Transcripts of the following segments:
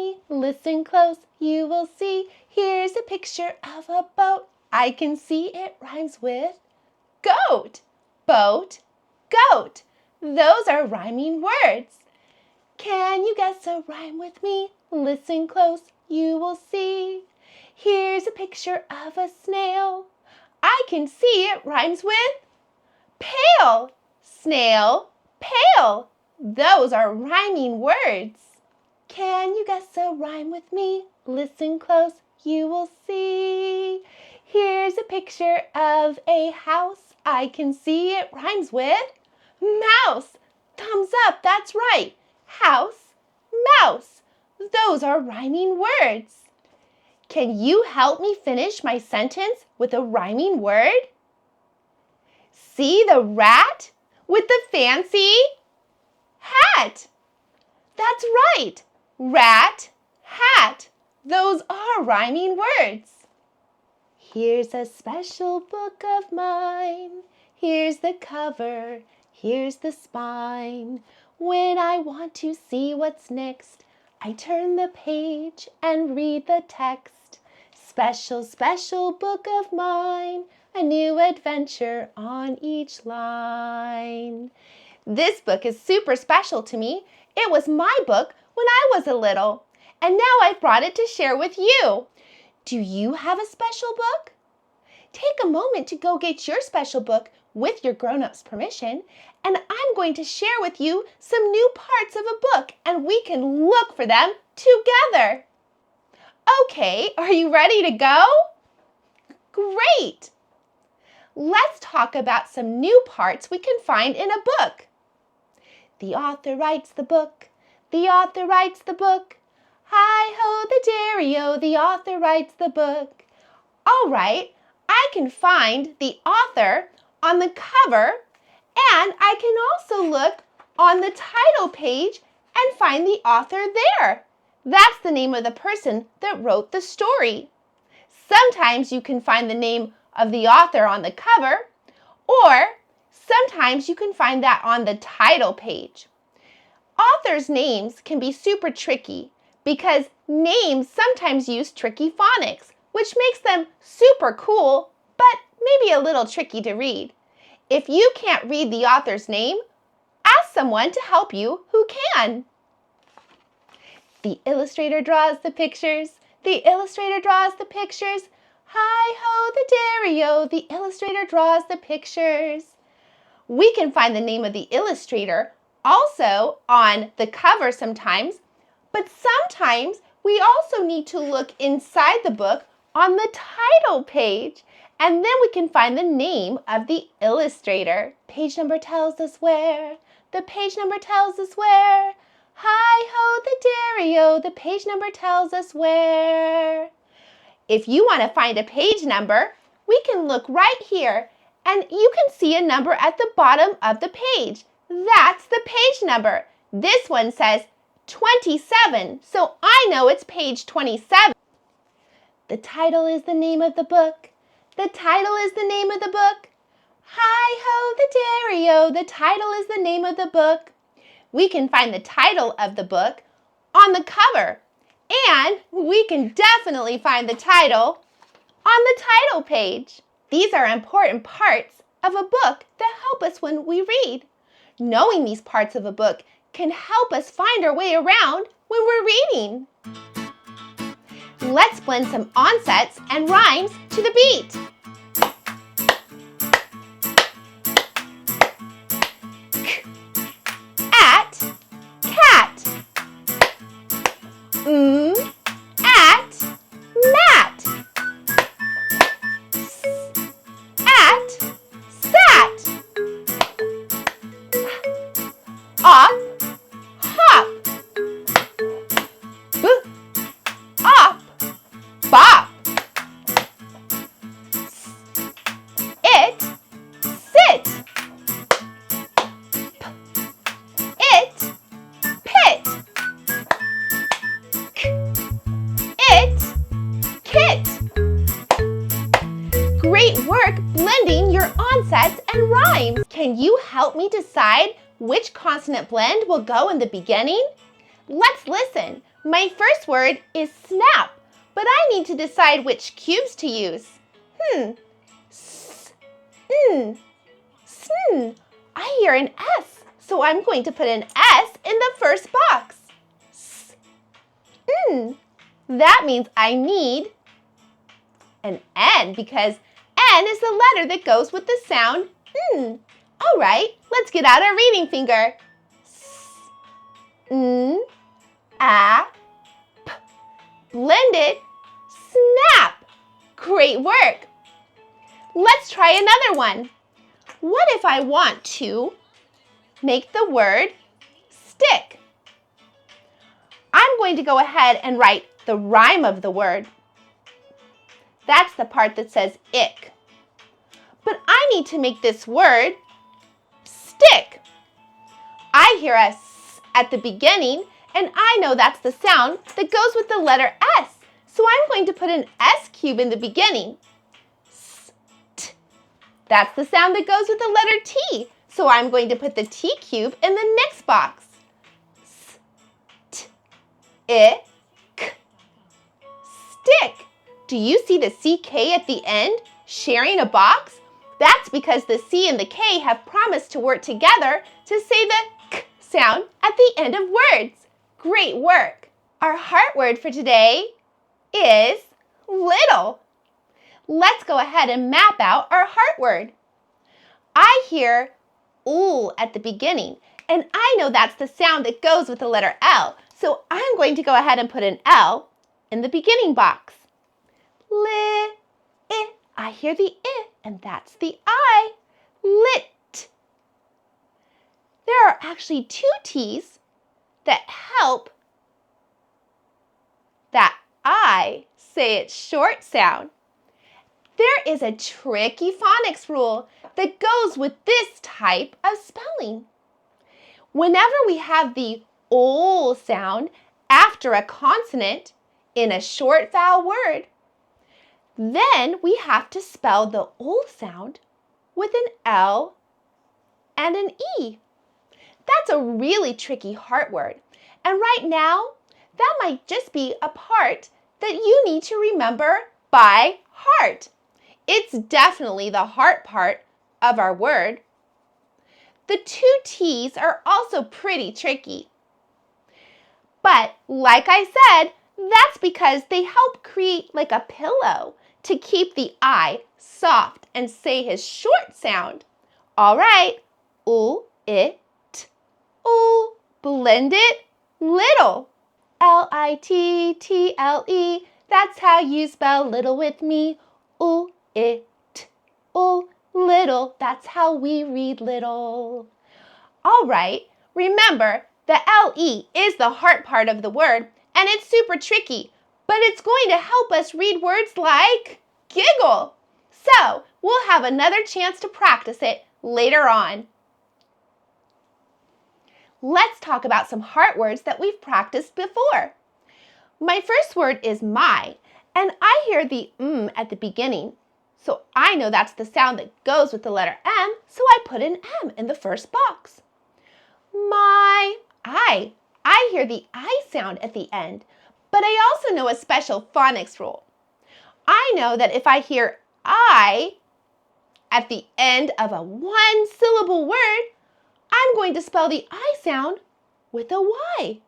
me, listen close, you will see. Here's a picture of a boat. I can see it rhymes with goat, boat, goat. Those are rhyming words. Can you guess a rhyme with me? Listen close, you will see. Here's a picture of a snail. I can see it rhymes with pail, snail, pail. Those are rhyming words. Can you guess a rhyme with me? Listen close, you will see. Here's a picture of a house. I can see it rhymes with mouse. Thumbs up, that's right. House, mouse. Those are rhyming words. Can you help me finish my sentence with a rhyming word? See the rat with the fancy hat. That's right. Rat, hat. Those are rhyming words. Here's a special book of mine. Here's the cover. Here's the spine. When I want to see what's next, I turn the page and read the text. Special, special book of mine. A new adventure on each line. This book is super special to me. It was my book when I was a little, and now I've brought it to share with you. Do you have a special book? Take a moment to go get your special book with your grown-ups' permission, and I'm going to share with you some new parts of a book, and we can look for them together. Okay, are you ready to go? Great! Let's talk about some new parts we can find in a book. The author writes the book. The author writes the book. Hi-ho the dairy-o, the author writes the book. All right, I can find the author on the cover, and I can also look on the title page and find the author there. That's the name of the person that wrote the story. Sometimes you can find the name of the author on the cover, or sometimes you can find that on the title page. Authors' names can be super tricky because names sometimes use tricky phonics, which makes them super cool, but maybe a little tricky to read. If you can't read the author's name, ask someone to help you who can. The illustrator draws the pictures. The illustrator draws the pictures. Hi-ho the dairy-o, the illustrator draws the pictures. We can find the name of the illustrator also on the cover sometimes, but sometimes we also need to look inside the book on the title page, and then we can find the name of the illustrator. Page number tells us where. The page number tells us where. Hi-ho the dairy-o, the page number tells us where. If you want to find a page number, we can look right here, and you can see a number at the bottom of the page. That's the page number. This one says 27, so I know it's page 27. The title is the name of the book. The title is the name of the book. Hi-ho the dairy-o, the title is the name of the book. We can find the title of the book on the cover, and we can definitely find the title on the title page. These are important parts of a book that help us when we read. Knowing these parts of a book can help us find our way around when we're reading. Let's blend some onsets and rhymes to the beat. At, cat. At, mat. At, sat. Up, hop. Up, bop. It, sit. It, pit. It, kit. Great work blending your onsets and rhymes. Can you help me decide which consonant blend will go in the beginning? Let's listen. My first word is snap, but I need to decide which cubes to use. Sn. I hear an S, so I'm going to put an S in the first box. Sn. That means I need an N because N is the letter that goes with the sound N. All right, let's get out our reading finger. S, N, A, P. Blended, snap. Great work. Let's try another one. What if I want to make the word stick? I'm going to go ahead and write the rhyme of the word. That's the part that says ick. But I need to make this word stick. I hear a S at the beginning, and I know that's the sound that goes with the letter S. So I'm going to put an S cube in the beginning. St. That's the sound that goes with the letter T. So I'm going to put the T cube in the next box. St. Ick. Stick. Do you see the CK at the end sharing a box? That's because the C and the K have promised to work together to say the K sound at the end of words. Great work. Our heart word for today is little. Let's go ahead and map out our heart word. I hear ooh at the beginning, and I know that's the sound that goes with the letter L. So I'm going to go ahead and put an L in the beginning box. I hear the I, and that's the I. Lit. There are actually two T's that help that I say its short sound. There is a tricky phonics rule that goes with this type of spelling. Whenever we have the ol sound after a consonant in a short vowel word, then we have to spell the ol sound with an L and an E. That's a really tricky heart word. And right now, that might just be a part that you need to remember by heart. It's definitely the heart part of our word. The two T's are also pretty tricky. But like I said, that's because they help create like a pillow to keep the I soft and say his short sound. All right, ooh, it, ooh, blended, little. Little. That's how you spell little with me. Ooh, it, ooh, little. That's how we read little. All right, remember the LE is the heart part of the word, and it's super tricky, but it's going to help us read words like giggle. So we'll have another chance to practice it later on. Let's talk about some heart words that we've practiced before. My first word is my, and I hear the at the beginning. So I know that's the sound that goes with the letter M, so I put an M in the first box. My, I hear the I sound at the end, but I also know a special phonics rule. I know that if I hear I at the end of a one-syllable word, I'm going to spell the I sound with a Y.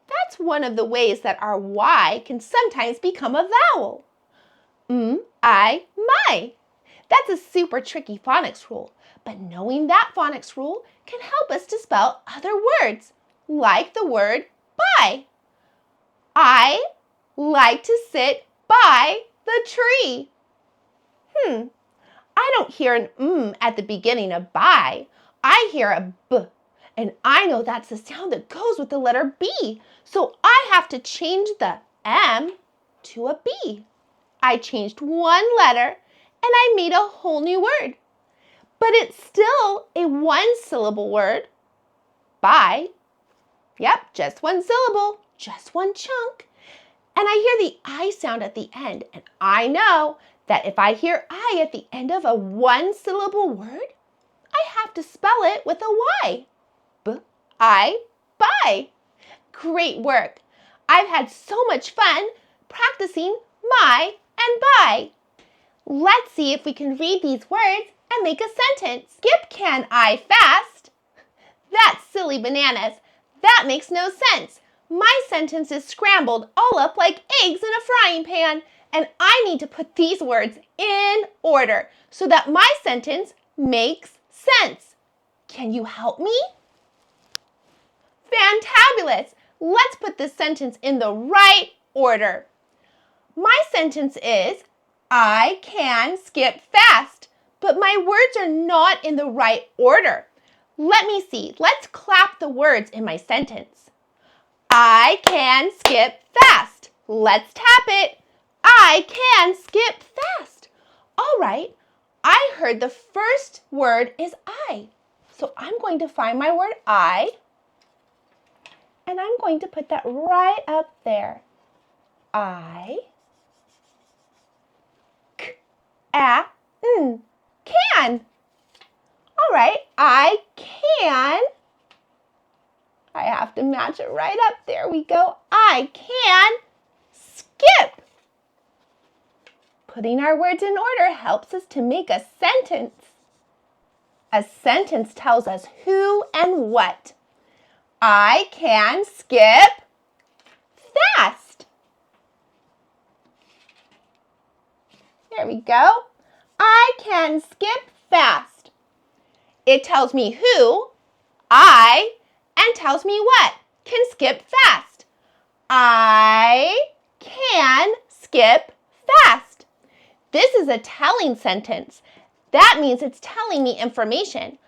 That's one of the ways that our Y can sometimes become a vowel. My. That's a super tricky phonics rule, but knowing that phonics rule can help us to spell other words, like the word by. I like to sit by the tree. I don't hear an at the beginning of by. I hear a B, and I know that's the sound that goes with the letter B. So I have to change the M to a B. I changed one letter, and I made a whole new word. But it's still a one-syllable word. By. Yep, just one syllable, just one chunk. And I hear the I sound at the end, and I know that if I hear I at the end of a one-syllable word, I have to spell it with a Y. B-I, by. Great work. I've had so much fun practicing my and by. Let's see if we can read these words and make a sentence. Skip can I fast? That's silly bananas. That makes no sense. My sentence is scrambled all up like eggs in a frying pan, and I need to put these words in order so that my sentence makes sense. Can you help me? Fantabulous! Let's put this sentence in the right order. My sentence is, I can skip fast, but my words are not in the right order. Let me see. Let's clap the words in my sentence. I can skip fast. Let's tap it. I can skip fast. All right, I heard the first word is I. So I'm going to find my word I, and I'm going to put that right up there. I, can. All right, I can. I have to match it right up. There we go. I can skip. Putting our words in order helps us to make a sentence. A sentence tells us who and what. I can skip fast. There we go. I can skip fast. It tells me who, I, and tells me what can skip fast. I can skip fast. This is a telling sentence. That means it's telling me information.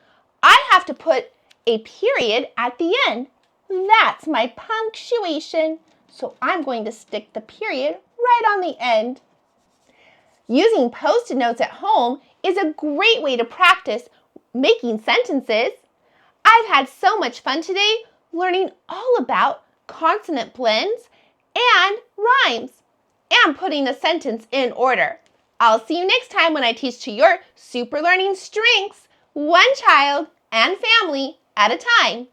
I have to put a period at the end. That's my punctuation. So I'm going to stick the period right on the end. Using Post-it notes at home is a great way to practice making sentences. I've had so much fun today learning all about consonant blends and rhymes and putting a sentence in order. I'll see you next time when I teach to your super learning strengths, one child and family at a time.